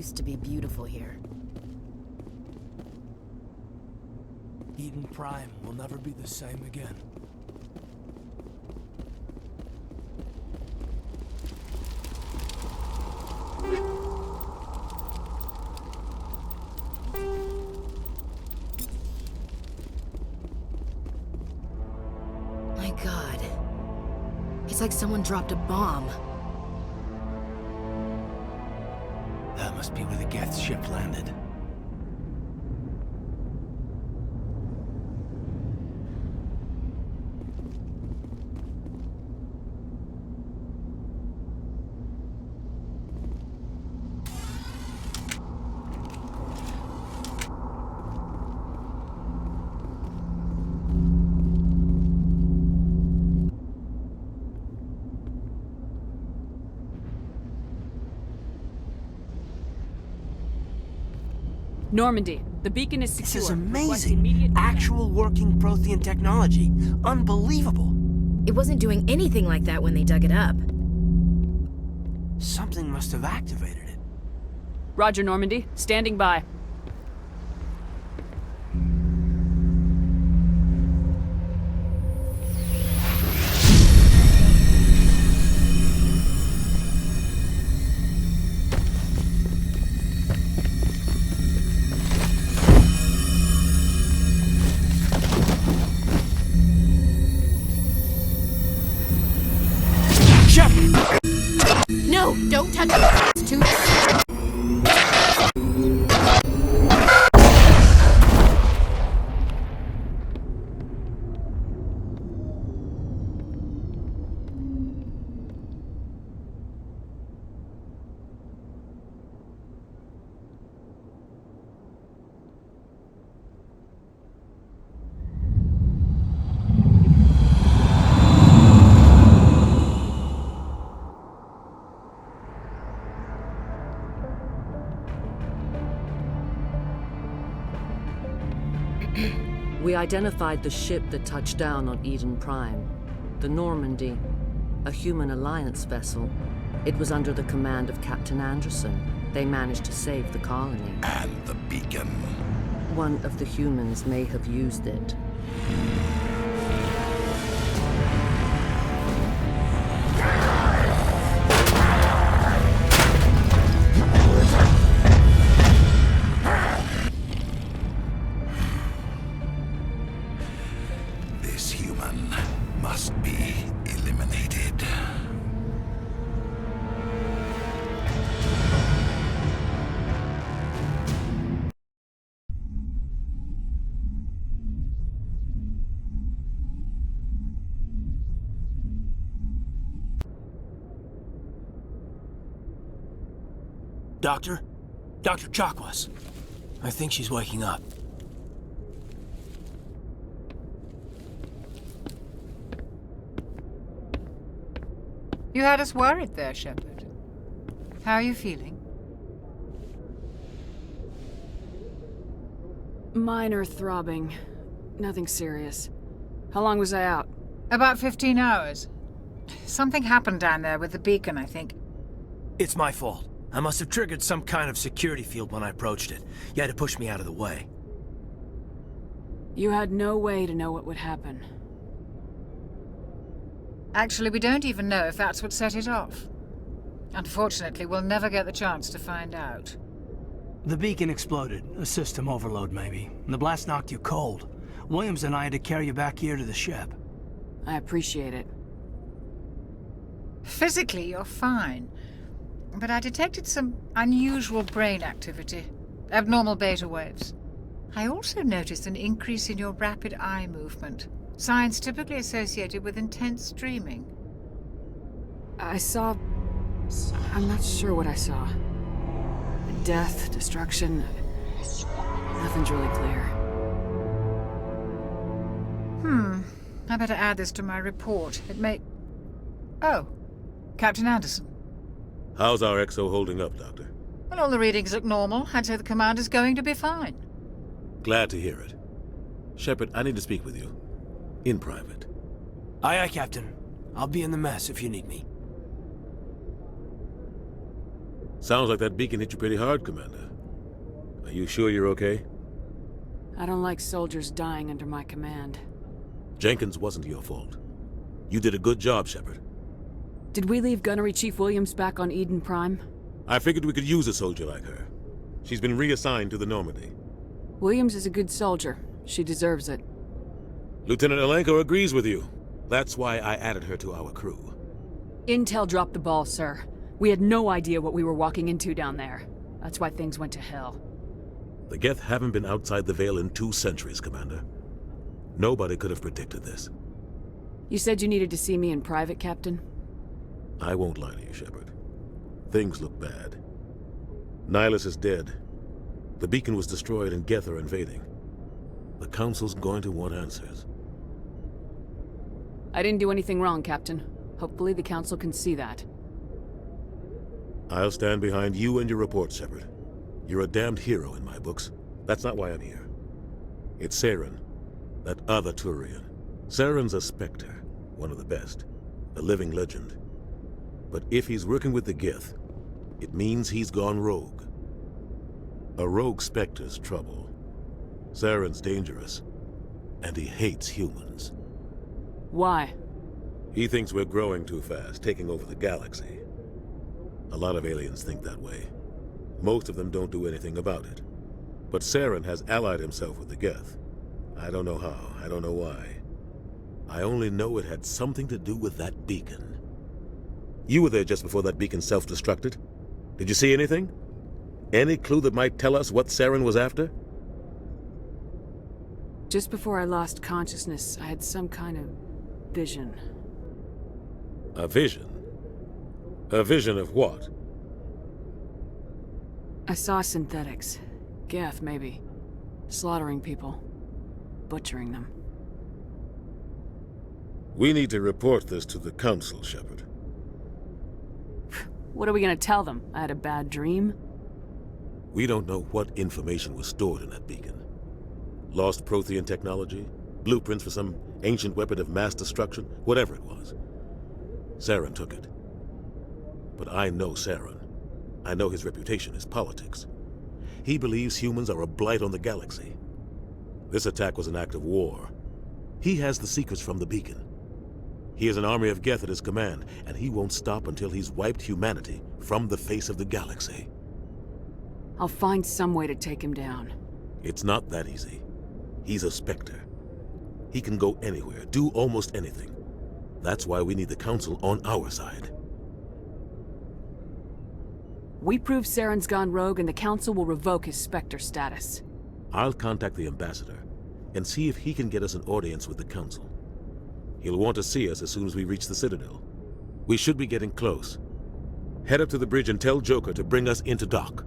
used to be beautiful here. Eden Prime will never be the same again. My God. It's like someone dropped a bomb. That must be where the Geth ship landed. Normandy, the beacon is secure. This is Request immediate amazing. Actual working Prothean technology. Unbelievable. It wasn't doing anything like that when they dug it up. Something must have activated it. Roger, Normandy. Standing by. No, don't touch it. It's too... We identified the ship that touched down on Eden Prime, the Normandy, a human alliance vessel. It was under the command of Captain Anderson. They managed to save the colony. And the beacon. One of the humans may have used it. This human must be eliminated. Doctor? Dr. Chakwas. I think she's waking up. You had us worried there, Shepard. How are you feeling? Minor throbbing. Nothing serious. How long was I out? About 15 hours. Something happened down there with the beacon, I think. It's my fault. I must have triggered some kind of security field when I approached it. You had to push me out of the way. You had no way to know what would happen. Actually, we don't even know if that's what set it off. Unfortunately, we'll never get the chance to find out. The beacon exploded. A system overload, maybe. The blast knocked you cold. Williams and I had to carry you back here to the ship. I appreciate it. Physically, you're fine. But I detected some unusual brain activity. Abnormal beta waves. I also noticed an increase in your rapid eye movement. Signs typically associated with intense dreaming. I saw... I'm not sure what I saw. Death, destruction... Nothing's really clear. I better add this to my report. It may... Oh, Captain Anderson. How's our XO holding up, Doctor? Well, all the readings look normal. I'd say the commander's going to be fine. Glad to hear it. Shepard, I need to speak with you. In private. Aye, aye, Captain. I'll be in the mess if you need me. Sounds like that beacon hit you pretty hard, Commander. Are you sure you're okay? I don't like soldiers dying under my command. Jenkins wasn't your fault. You did a good job, Shepard. Did we leave Gunnery Chief Williams back on Eden Prime? I figured we could use a soldier like her. She's been reassigned to the Normandy. Williams is a good soldier. She deserves it. Lieutenant Alenko agrees with you. That's why I added her to our crew. Intel dropped the ball, sir. We had no idea what we were walking into down there. That's why things went to hell. The Geth haven't been outside the Veil in 2 centuries, Commander. Nobody could have predicted this. You said you needed to see me in private, Captain? I won't lie to you, Shepard. Things look bad. Nihilus is dead. The beacon was destroyed and Geth are invading. The Council's going to want answers. I didn't do anything wrong, Captain. Hopefully the Council can see that. I'll stand behind you and your report, Shepard. You're a damned hero in my books. That's not why I'm here. It's Saren, that other Turian. Saren's a Spectre, one of the best. A living legend. But if he's working with the Geth, it means he's gone rogue. A rogue Spectre's trouble. Saren's dangerous, and he hates humans. Why? He thinks we're growing too fast, taking over the galaxy. A lot of aliens think that way. Most of them don't do anything about it. But Saren has allied himself with the Geth. I don't know how, I don't know why. I only know it had something to do with that beacon. You were there just before that beacon self-destructed. Did you see anything? Any clue that might tell us what Saren was after? Just before I lost consciousness, I had some kind of vision. A vision? A vision of what? I saw synthetics. Geth, maybe. Slaughtering people. Butchering them. We need to report this to the Council, Shepard. What are we gonna tell them? I had a bad dream? We don't know what information was stored in that beacon. Lost Prothean technology? Blueprints for some ancient weapon of mass destruction? Whatever it was. Saren took it. But I know Saren. I know his reputation is politics. He believes humans are a blight on the galaxy. This attack was an act of war. He has the secrets from the beacon. He has an army of Geth at his command, and he won't stop until he's wiped humanity from the face of the galaxy. I'll find some way to take him down. It's not that easy. He's a Spectre. He can go anywhere, do almost anything. That's why we need the Council on our side. We prove Saren's gone rogue and the Council will revoke his Spectre status. I'll contact the Ambassador and see if he can get us an audience with the Council. He'll want to see us as soon as we reach the Citadel. We should be getting close. Head up to the bridge and tell Joker to bring us into dock.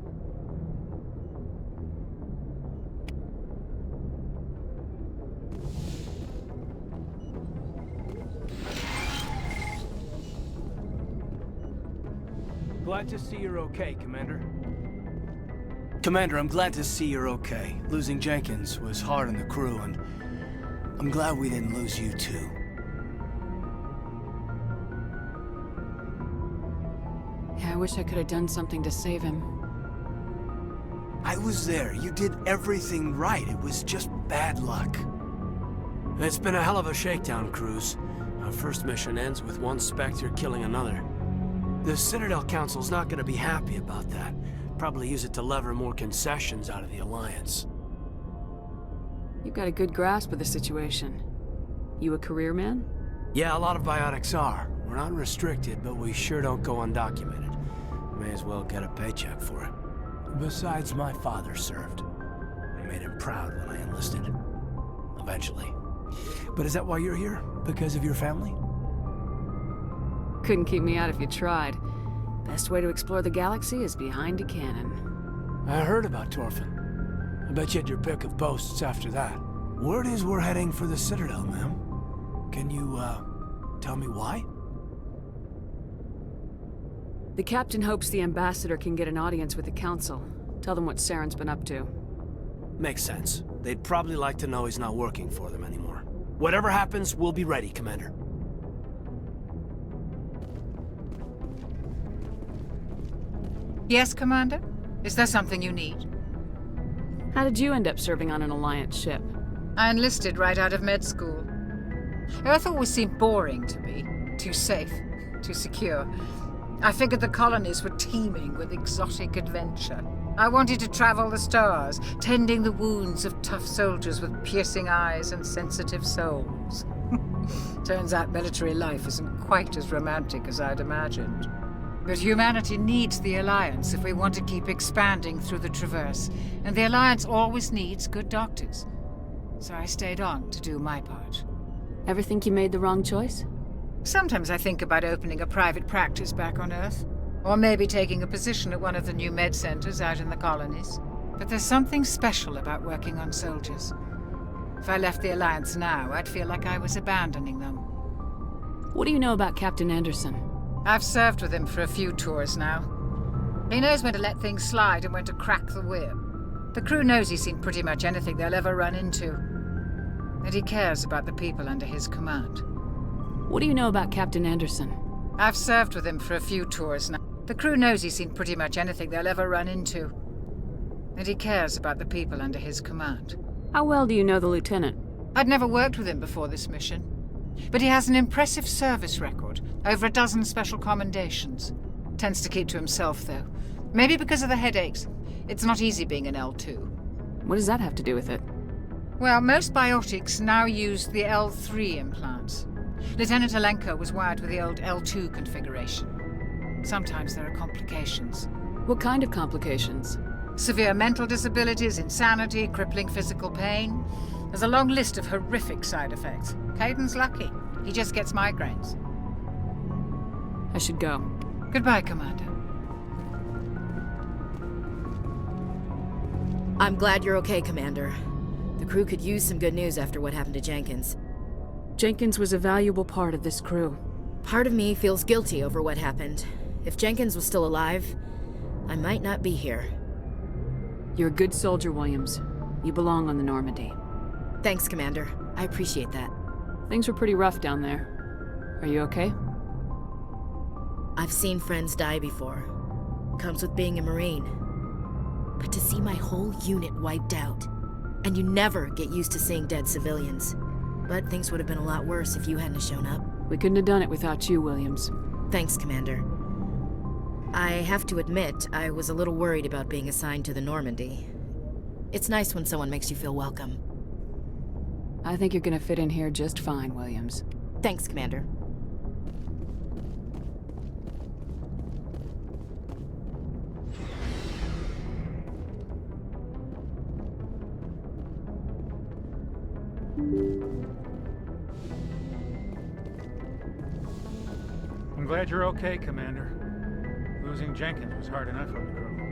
Glad to see you're okay, Commander. Commander, I'm glad to see you're okay. Losing Jenkins was hard on the crew, and I'm glad we didn't lose you too. Yeah, I wish I could have done something to save him. I was there. You did everything right. It was just bad luck. It's been a hell of a shakedown, Cruz. Our first mission ends with one Spectre killing another. The Citadel Council's not gonna be happy about that. Probably use it to lever more concessions out of the Alliance. You've got a good grasp of the situation. You a career man? Yeah, a lot of biotics are. We're not restricted, but we sure don't go undocumented. May as well get a paycheck for it. Besides, my father served. I made him proud when I enlisted. Eventually. But is that why you're here? Because of your family? Couldn't keep me out if you tried. Best way to explore the galaxy is behind a cannon. I heard about Torfin. I bet you had your pick of boasts after that. Word is we're heading for the Citadel, ma'am. Can you, tell me why? The captain hopes the Ambassador can get an audience with the Council. Tell them what Saren's been up to. Makes sense. They'd probably like to know he's not working for them anymore. Whatever happens, we'll be ready, Commander. Yes, Commander? Is there something you need? How did you end up serving on an Alliance ship? I enlisted right out of med school. Earth always seemed boring to me. Too safe, too secure. I figured the colonies were teeming with exotic adventure. I wanted to travel the stars, tending the wounds of tough soldiers with piercing eyes and sensitive souls. Turns out military life isn't quite as romantic as I'd imagined. But humanity needs the Alliance if we want to keep expanding through the Traverse, and the Alliance always needs good doctors. So I stayed on to do my part. Ever think you made the wrong choice? Sometimes I think about opening a private practice back on Earth, or maybe taking a position at one of the new med centers out in the colonies. But there's something special about working on soldiers. If I left the Alliance now, I'd feel like I was abandoning them. What do you know about Captain Anderson? I've served with him for a few tours now. He knows when to let things slide and when to crack the whip. The crew knows he's seen pretty much anything they'll ever run into. And he cares about the people under his command. What do you know about Captain Anderson? I've served with him for a few tours now. The crew knows he's seen pretty much anything they'll ever run into. And he cares about the people under his command. How well do you know the Lieutenant? I'd never worked with him before this mission. But he has an impressive service record, over a dozen special commendations. Tends to keep to himself, though. Maybe because of the headaches. It's not easy being an L2. What does that have to do with it? Well, most biotics now use the L3 implants. Lieutenant Alenko was wired with the old L2 configuration. Sometimes there are complications. What kind of complications? Severe mental disabilities, insanity, crippling physical pain. There's a long list of horrific side effects. Caden's lucky. He just gets migraines. I should go. Goodbye, Commander. I'm glad you're okay, Commander. The crew could use some good news after what happened to Jenkins. Jenkins was a valuable part of this crew. Part of me feels guilty over what happened. If Jenkins was still alive, I might not be here. You're a good soldier, Williams. You belong on the Normandy. Thanks, Commander. I appreciate that. Things were pretty rough down there. Are you okay? I've seen friends die before. Comes with being a Marine. But to see my whole unit wiped out, and you never get used to seeing dead civilians. But things would have been a lot worse if you hadn't shown up. We couldn't have done it without you, Williams. Thanks, Commander. I have to admit, I was a little worried about being assigned to the Normandy. It's nice when someone makes you feel welcome. I think you're gonna fit in here just fine, Williams. Thanks, Commander. I'm glad you're okay, Commander. Losing Jenkins was hard enough on the crew.